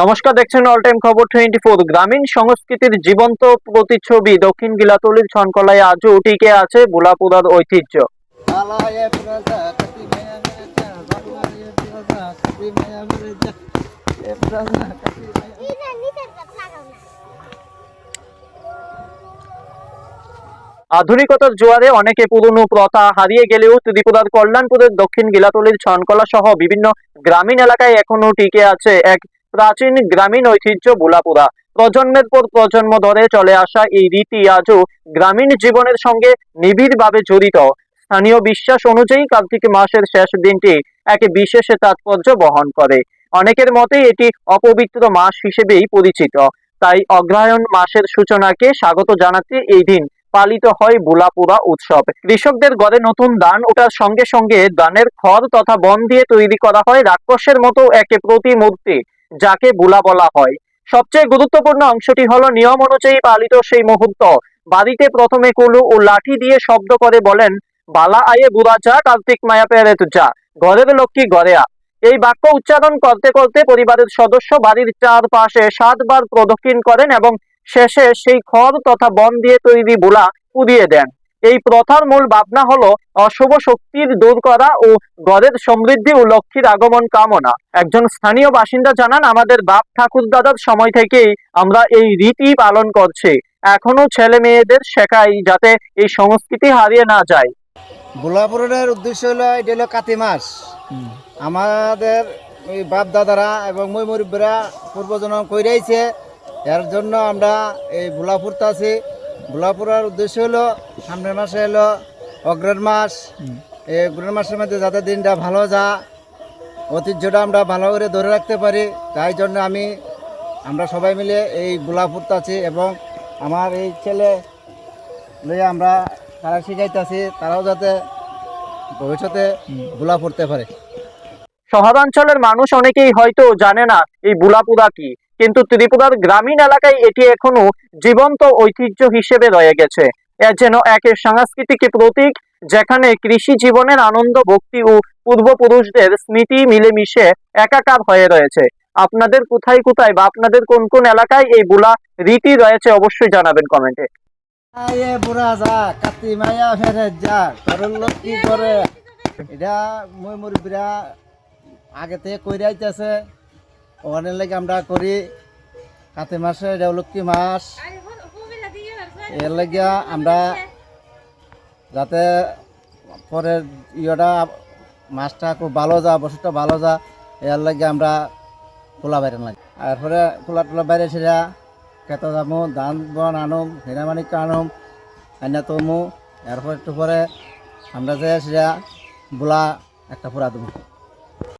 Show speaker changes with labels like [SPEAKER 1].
[SPEAKER 1] নমস্কার, দেখছেন all time খবর 24। গ্রামীণ সংস্কৃতির জীবন্ত প্রতিচ্ছবি দক্ষিণ গিলাতলীর ছনকলায় আজও টিকে আছে ভোলাপুরার ঐতিহ্য। আধুনিকতার জোয়ারে অনেকে পুরনো প্রথা হারিয়ে গেলেও ত্রিপুরার কল্যাণপুরের দক্ষিণ গিলাতলীর ছনকলা সহ বিভিন্ন গ্রামীণ এলাকায় এখনো টিকে আছে এক প্রাচীন গ্রামীণ ঐতিহ্য ভোলাপুরা। প্রজন্মের পর প্রজন্ম ধরে চলে আসা এই রীতি আজও গ্রামীণ জীবনের সঙ্গে নিবিড়ভাবে জড়িত। স্থানীয় বিশ্বাস অনুযায়ী কার্তিক মাসের শেষ দিনটি এক বিশেষ তাৎপর্য বহন করে। অনেকের মতে এটি অপবিত্র মাস হিসেবেই পরিচিত, তাই অগ্রহায়ণ মাসের সূচনাকে স্বাগত জানাতে এই দিন পালিত হয় ভোলাপুরা উৎসব। কৃষকদের ঘরে নতুন ধান ওঠার সঙ্গে সঙ্গে ধানের খড় তথা বন দিয়ে তৈরি করা হয় রাক্ষসের মতো এক প্রতিমূর্তি, যাকে ভোলা বলা হয়। সবচেয়ে গুরুত্বপূর্ণ অংশটি হলো নিয়ম অনুযায়ী পালিত সেই মুহূর্ত। বাড়িতে প্রথমে কুলু ও লাঠি দিয়ে শব্দ করে বলেন, বালা আয়ে বুড়া যা, কার্তিক মায়া পেরে যা, ঘরের লক্ষ্মী ঘরে আ। এই বাক্য উচ্চারণ করতে করতে পরিবারের সদস্য বাড়ির চারপাশে 7 বার প্রদক্ষিণ করেন এবং শেষে সেই খড় তথা বন দিয়ে তৈরি ভোলা পুড়িয়ে দেন। এই প্রথার মূল ভাবনা হলো অশুভ শক্তির দূর করা ও ঘরের সমৃদ্ধি ও লক্ষ্মীর আগমন কামনা। একজন স্থানীয় বাসিন্দা জানান, আমাদের বাপ ঠাকুর দাদার সময় থেকেই আমরা এই রীতি পালন করছি। এখনো ছেলে মেয়েদের শেখাই যাতে এই সংস্কৃতি হারিয়ে না যায়।
[SPEAKER 2] ভোলাপুরের উদ্দেশ্য হলো এটা হলো কাতি মাস। আমাদের ওই বাপ দাদারা এবং মই মুরব্বীরা পূর্বজন্ম কইরাইছে, এর জন্য আমরা এই ভোলাপুরতে আছি। ভোলাপুরের উদ্দেশ্য হলো সামনের মাসে হলো অগ্রহায়ণ মাস। এই অগ্রহায়ণ মাসের মধ্যে যাতে দিনটা ভালো যা, ঐতিহ্যটা আমরা ভালো করে ধরে রাখতে পারি, তাই জন্য আমরা সবাই মিলে এই ভোলাপুরতে আছি এবং আমার এই ছেলে লইয়া আমরা তারা শিখাইতেছি, তারাও যাতে ভবিষ্যতে ভোলা পড়তে পারে।
[SPEAKER 1] শহরাঞ্চলের মানুষ অনেকেই হয়তো জানে না এই ভোলাপুরা কি, কিন্তু ত্রিপুরার গ্রামীণ এলাকায় এটি এখনো জীবন্ত ঐতিহ্য হিসেবে রয়ে গেছে। এর যেন এক সাংস্কৃতিক প্রতীক, যেখানে কৃষি জীবনের আনন্দ, ভক্তি ও পূর্বপুরুষদের স্মৃতি মিলেমিশে একাকার হয়ে রয়েছে। আপনাদের কোথায় কোথায় বা আপনাদের কোন কোন এলাকায় এই ভোলা রীতি রয়েছে অবশ্যই জানাবেন কমেন্টে।
[SPEAKER 2] আয়ে বুড়া যা, কাতি মায়া ফেরে যা, ঘরের লোক কি করে, এটা মই মুরব্বীরা আগে থেকে কইরা আইতেছে। ওখানে লাগে আমরা করি কাতি মাসে, এটা লক্ষ্মী মাস। এর লাগিয়া আমরা যাতে পরের ইয়েটা মাছটা খুব ভালো যা, বছরটা ভালো যা, এর লাগে আমরা খোলা বাইরে লাগে। এরপরে খোলা টোলা বাইরে সেটা খেত যাবো, ধান বন আনুম, হিরামানিক আনুম, আইনা তমু। এরপর একটু পরে আমরা যে সেটা বোলা একটা পুরা দেবো।